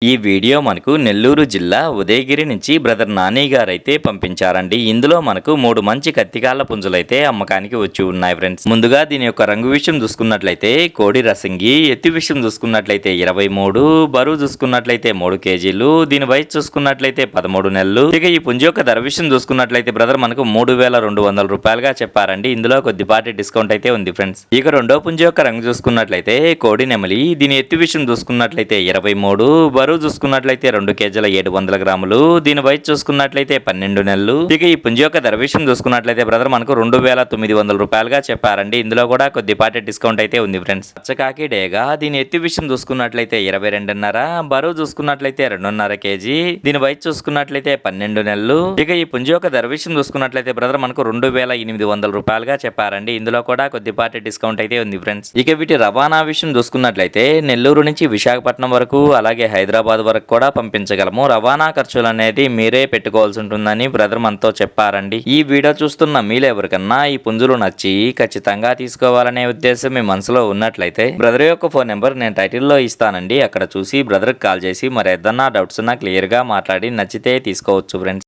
ఈ వీడియో మనకు నెల్లూరు జిల్లా ఉదయగిరి నుంచి బ్రదర్ నాని గారు అయితే పంపించారండి. ఇందులో మనకు 3 మంచి కత్తికాళ్ళ పుంజులైతే అమ్మకానికి వచ్చి ఉన్నాయి ఫ్రెండ్స్. ముందుగా దీని యొక్క రంగు విషయం చూసుకున్నట్లయితే కోడి రసంగి, ఎత్తి విషయం చూసుకున్నట్లయితే 23, బరువు చూసుకున్నట్లయితే 3 కేజీలు, దీని వయసు చూసుకున్నట్లయితే 13 నెలలు. ఇక ఈ పుంజు యొక్క ధర విషయం చూసుకున్నట్లయితే బ్రదర్ మనకు 3200 రూపాయలుగా చెప్పారండి. ఇందులో కొద్దిపాటి డిస్కౌంట్ అయితే ఉంది ఫ్రెండ్స్. ఇక రెండో పుంజు యొక్క రంగు చూసుకున్నట్లయితే కోడి నెమలి, దీని ఎత్తి విషయం చూసుకున్నట్లయితే 23, బరువు చూసుకున్నట్లయితే 2 కేజీల 700 గ్రాములు, దీని వయసు చూసుకున్నట్లయితే 12 నెలలు. ఇక ఈ పుంజు యొక్క ధర విషయం చూసుకున్నట్లయితే బ్రదర్ మనకు 2900 రూపాయలుగా చెప్పారండి. ఇందులో కూడా కొద్దిపాటి డిస్కౌంట్ అయితే ఉంది ఫ్రెండ్స్. పచ్చకాకి డేగా, దీని ఎత్తి విషయం చూసుకున్నట్లయితే 22.5, బరువు చూసుకున్నట్లయితే 2.5 కేజీ, దీని వయసు చూసుకున్నట్లయితే 12 నెలలు. ఇక ఈ పుంజు యొక్క ధర విషయం చూసుకున్నట్లయితే బ్రదర్ మనకు 2800 రూపాయలుగా చెప్పారండి. ఇందులో కూడా కొద్దిపాటి డిస్కౌంట్ అయితే ఉంది ఫ్రెండ్స్. ఇక వీటి రవాణా విషయం చూసుకున్నట్లయితే నెల్లూరు నుంచి విశాఖపట్నం వరకు అలాగే హైదరాబాద్ వరకు కూడా పంపించగలము. రవాణా ఖర్చులు అనేది మీరే పెట్టుకోవాల్సి ఉంటుందని బ్రదర్ మనతో చెప్పారండి. ఈ వీడియో చూస్తున్న మీలో ఎవరికన్నా ఈ పుంజులు నచ్చి ఖచ్చితంగా తీసుకోవాలనే ఉద్దేశం మీ మనసులో ఉన్నట్లయితే బ్రదర్ యొక్క ఫోన్ నెంబర్ నేను టైటిల్లో ఇస్తానండి. అక్కడ చూసి బ్రదర్కి కాల్ చేసి మరి ఏదన్నా డౌట్స్ ఉన్నా క్లియర్గా మాట్లాడి నచ్చితే తీసుకోవచ్చు ఫ్రెండ్స్.